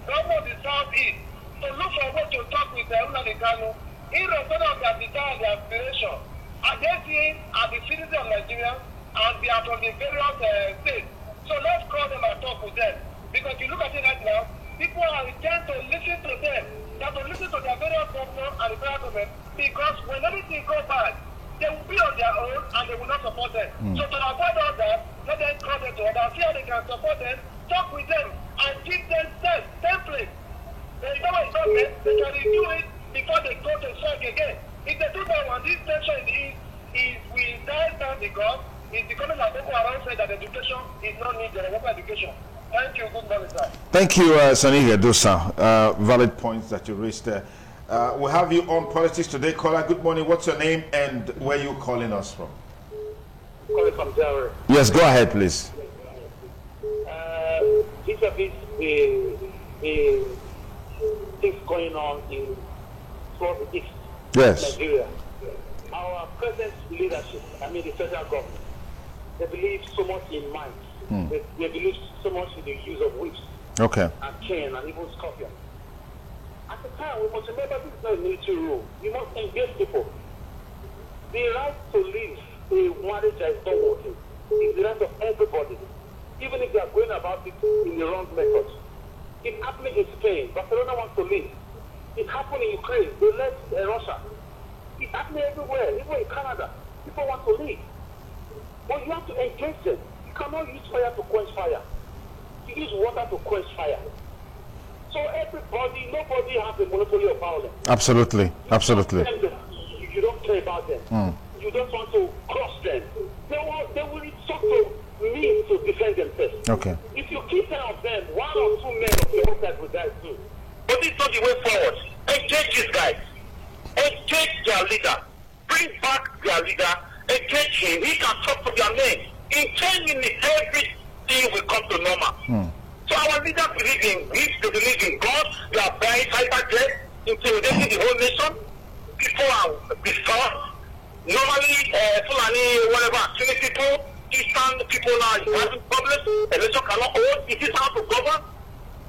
government of the Southeast to look for a way to talk with Nnamdi Kanu, irrespective of their desire and their aspiration. Are they seeing as the citizens of Nigeria and they are from the various states? So let's call them and talk with them. Because you look at it right now, people are trying to listen to them. They have to listen to their various governors and the federal government, because when everything goes bad, they will be on their own and they will not support them. So to avoid all that, let them call them to others, see how they can support them, talk with them, and give them templates. They know it's not there, they can review it before they go to strike again. If they do that one, this tension in the East is will die down because it's becoming like Boko Haram said that education is not needed, local education. Thank you. Good morning, sir. Thank you, Sani Dosa. Valid points that you raised there. We'll have you on Politics Today. Caller, good morning. What's your name and where are you calling us from? Calling from Delaware. Yes, go ahead, please. Vis-a-vis the things going on in East Nigeria, our present leadership, I mean the federal government, they believe so much in mind. They believe so much in the use of whips and chain and even scorpion. At the time, we must remember this is not a military rule. You must engage people. The right to live a marriage that is not working is the right of everybody, even if they are going about it in the wrong methods. It's happening in Spain. Barcelona wants to leave. It happened in Ukraine. They left Russia. It's happening everywhere, even in Canada. People want to leave. But you have to engage them. You cannot use fire to quench fire. You use water to quench fire. So everybody, nobody has a monopoly of violence. Absolutely. Absolutely. You don't care about them. You don't want to cross them. They will resort to means to defend themselves. Okay. If you keep 10 of them, 1 or 2 men of your own side will die too. But it's not the way forward. Engage these guys. Engage their leader. Bring back their leader. Engage him. He can talk to their men. In 10 minutes, everything will come to normal. So our leaders believe in this, they believe in God. They are buying fighter jets, intimidating the whole nation. People are before. Normally, Fulani, whatever, Sunni people, Eastern people now having problems. Election cannot hold. It is how to govern.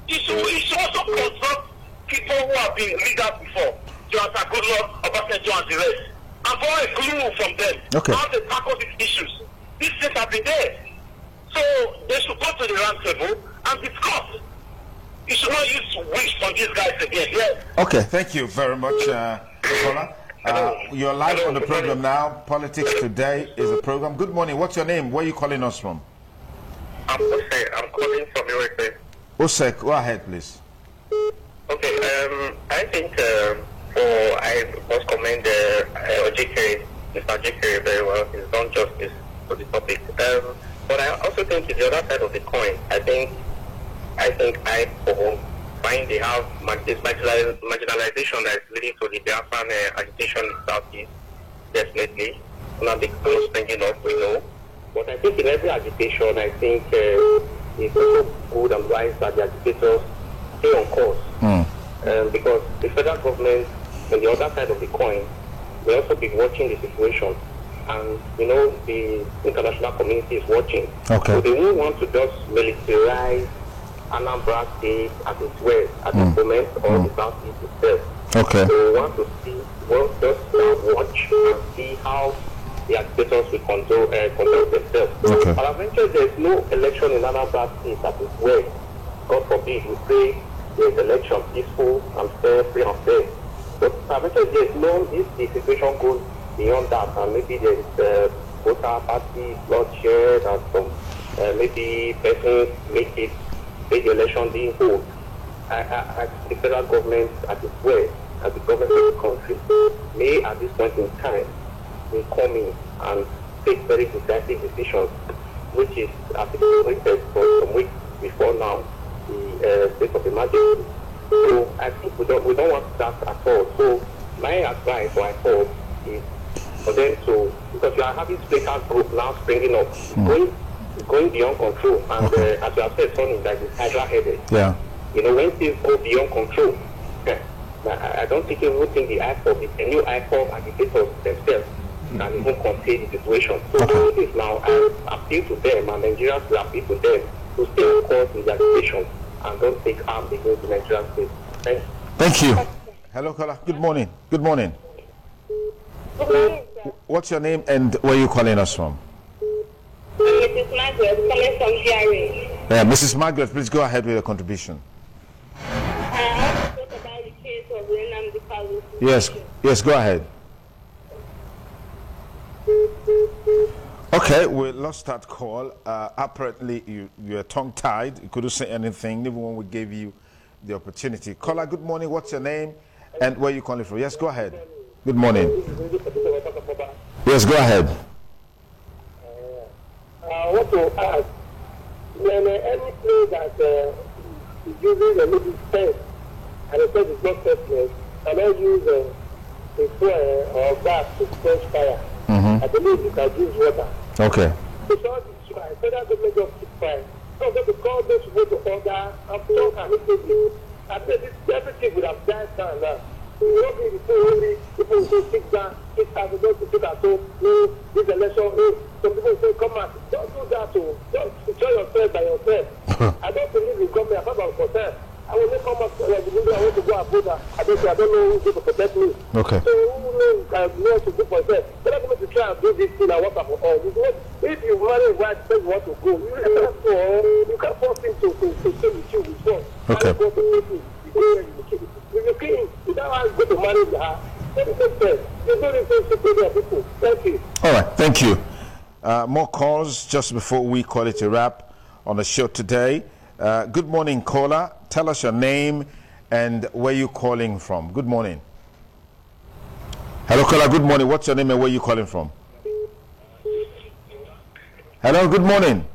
It should also consult people who have been leaders before. Jonathan Goodluck, Obasanjo, and the rest. And for a clue from them, how they tackle these issues. These things have been there. So they should go to the round table and discuss. You should not use wish from these guys again. Yes. Okay, thank you very much, caller. You're live on the program now. Politics Today is a program. Good morning. What's your name? Where are you calling us from? I'm Osek. I'm calling from USA. Osek, go ahead, please. Okay. I think I must commend Ojikere, Mr. Ojikere very well. He's done justice to the topic. But I also think it's the other side of the coin. I think I find they have this marginalization that is leading to the Biafran agitation in Southeast, definitely. Not the spending up, we know. But I think in every agitation, I think it's also good and wise that the agitators stay on course. Because the federal government, on the other side of the coin, will also be watching the situation. And, you know, the international community is watching. Okay. So they won't want to just militarize Anambra State as it were at the moment, or the Southeast itself. Okay. So we want to see, watch and see how the agitators will conduct themselves. Okay. But eventually there is no election in Anambra State as it were. God forbid, we pray there is election peaceful and fair, free and fair. But eventually there is no, if the situation goes beyond that, and maybe there is voter party bloodshed and some maybe persons make the election being held. The federal government at its way, as the government of the country, may at this point in time will come in and take very decisive decisions, which is articulated for some weeks before now, the state of emergency. So I think we don't want that at all. So my advice or I hope is for them to, because you are having special group now springing up, going beyond control, and as you have said, something that is hydra-headed. Yeah. You know, when things go beyond control, I don't think even think the IPOB, the new IPOB agitators themselves can even contain the situation. So all this now, I appeal to them, and Nigerians will appeal to them to stay on course with the agitation and don't take arms against the Nigerian state. Thank you. Hello, caller. Good morning. Good morning. Good morning, sir. What's your name and where are you calling us from? Mrs. Margaret, calling from GRA. Yeah, Mrs. Margaret, please go ahead with your contribution. I want to talk about the case of Nnamdi Kanu. Yes, go ahead. Okay, we lost that call. Apparently, you're tongue-tied. You couldn't say anything, even when we gave you the opportunity. Caller, good morning. What's your name and where are you calling from? Yes, go ahead. Good morning. Yes, go ahead. I want to ask, when any place that is using the middle fence and the fence is not testless, can I use a fuel or gas to quench fire? I believe you can use water. Okay. Because it's right, federal government just keep fire. So I'm going to call those people to order and talk and listen. I said everything would have died down now. What will people will sit down, 6,000 to sit at home, no, this election, no. Some people say, come out. Don't do that, too. Don't enjoy yourself by yourself. I don't believe in government, I'm about myself. I will not come up to I want to go abroad. I don't know who's going to protect me. Okay. So who knows what to do for yourself? But I'm going to try and do this thing and what for all. If you marry right, say you want to go, you can't force him to stay with you with one. Okay. Go to people. If you can't, you don't want to go to marry her. Thank you. All right, thank you. More calls just before we call it a wrap on the show today. Good morning, caller. Tell us your name and where you're calling from. Good morning. Hello, caller. Good morning. What's your name and where you calling from? Hello, good morning.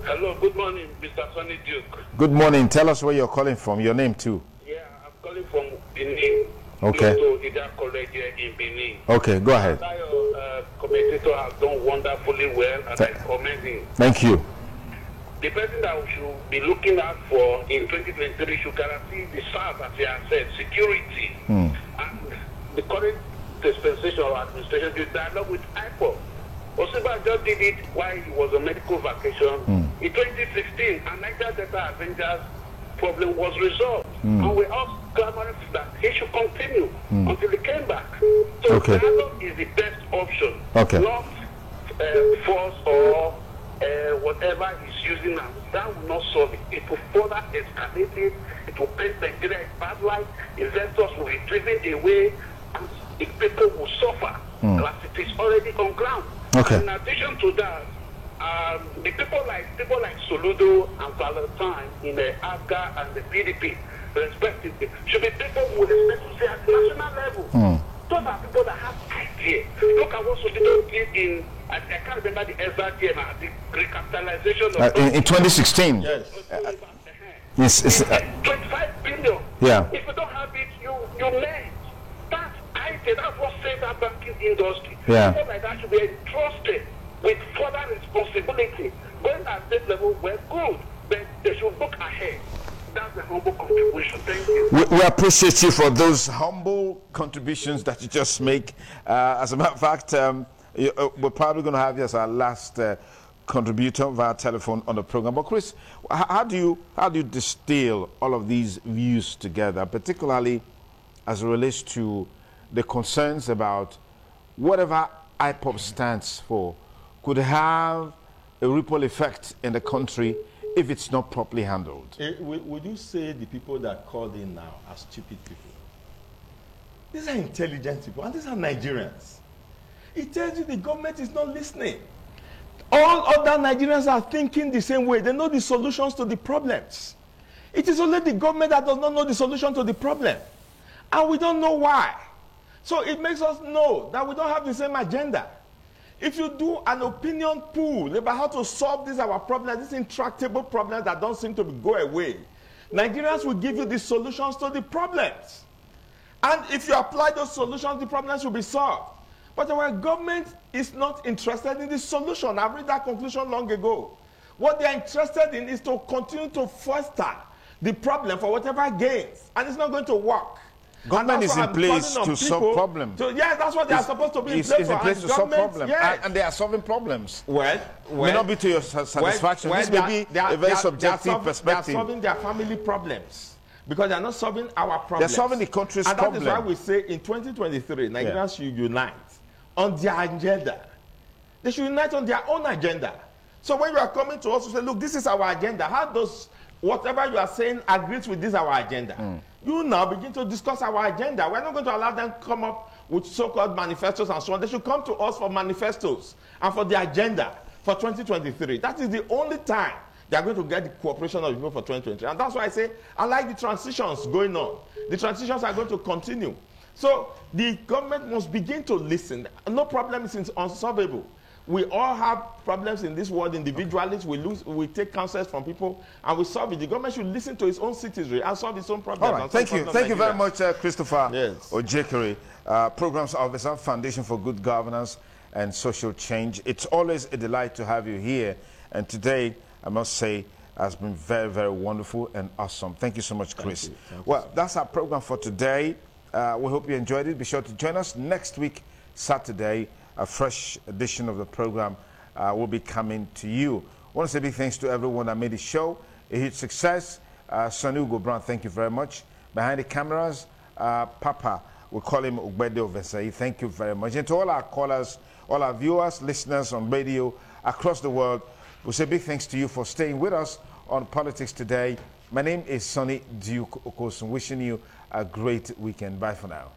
Hello, good morning, Mr. Sonny Duke. Good morning. Tell us where you're calling from. Your name too. Yeah, I'm calling from Benin. Okay. To Ida College in Benin. Okay, go ahead. Your commentator has done wonderfully well, and I commend him. Thank you. The person that we should be looking at for in 2023 should guarantee the SARS, as he has said, security. And the current dispensation or administration to dialogue with IPOB. Osiba just did it while he was on medical vacation in 2016, and Niger Delta Avengers problem was resolved. And we all clamored that he should continue until he came back. So dialogue is the best option, not force or whatever he's using now. That will not solve it. It will further escalate it. It will paint Nigeria in bad light. Investors will be driven away, and the people will suffer as it is already on ground. In addition to that, the people like Soludo and Valentine in the AFGA and the PDP, respectively, should be people who respect to say at the national level. Those are people that have ideas. Look at what Soludo did in, I can't remember the exact year, the recapitalization of... in 2016. Yes. 25 billion. Yeah. If you don't have it, you lend. That's idea. That's what saved our banking industry. Yeah. People like that should be entrusted with further responsibility. Going at state level, we're good, but they should look ahead. That's the humble contribution. Thank you. We appreciate you for those humble contributions that you just make. As a matter of fact, we're probably going to have you as our last contributor via telephone on the program. But Chris, how do you distill all of these views together, particularly as it relates to the concerns about whatever IPOB stands for could have a ripple effect in the country if it's not properly handled? Would you say the people that called in now are stupid people? These are intelligent people, and these are Nigerians. It tells you the government is not listening. All other Nigerians are thinking the same way. They know the solutions to the problems. It is only the government that does not know the solution to the problem. And we don't know why. So it makes us know that we don't have the same agenda. If you do an opinion pool about how to solve these our problems, these intractable problems that don't seem to go away, Nigerians will give you the solutions to the problems. And if you apply those solutions, the problems will be solved. But our government is not interested in the solution. I've read that conclusion long ago. What they are interested in is to continue to foster the problem for whatever gains. And it's not going to work. Government is in place to solve problems. Yeah, that's what they are supposed to be in place for. It's in place to solve problems. Yes. And they are solving problems. Well, may not be to your satisfaction. This may be a very subjective perspective. They are solving their family problems. Because they are not solving our problems. They're solving the country's problem. And that is why we say in 2023, Nigerians should unite on their agenda. They should unite on their own agenda. So when you are coming to us to say, look, this is our agenda, how does whatever you are saying agrees with this our agenda? You now begin to discuss our agenda. We're not going to allow them to come up with so-called manifestos and so on. They should come to us for manifestos and for the agenda for 2023. That is the only time they are going to get the cooperation of people for 2023. And that's why I say I like the transitions going on. The transitions are going to continue. So the government must begin to listen. No problem is unsolvable. We all have problems in this world individually. We take counsels from people and we solve it. The government should listen to its own citizenry and solve its own problems. All right. Thank you. Thank you very much, Christopher Ojekere, Programs Officer, Foundation for Good Governance and Social Change. It's always a delight to have you here. And today, I must say, has been very, very wonderful and awesome. Thank you so much, Chris. Thank you. Well, that's our program for today. We hope you enjoyed it. Be sure to join us next week, Saturday. A fresh edition of the program will be coming to you. I want to say big thanks to everyone that made the show a huge success. Sonny Ugo Brown, thank you very much. Behind the cameras, Papa, we call him Ugbede Ovesai. Thank you very much. And to all our callers, all our viewers, listeners on radio across the world, we say big thanks to you for staying with us on Politics Today. My name is Sonny Duke Okosun, wishing you a great weekend. Bye for now.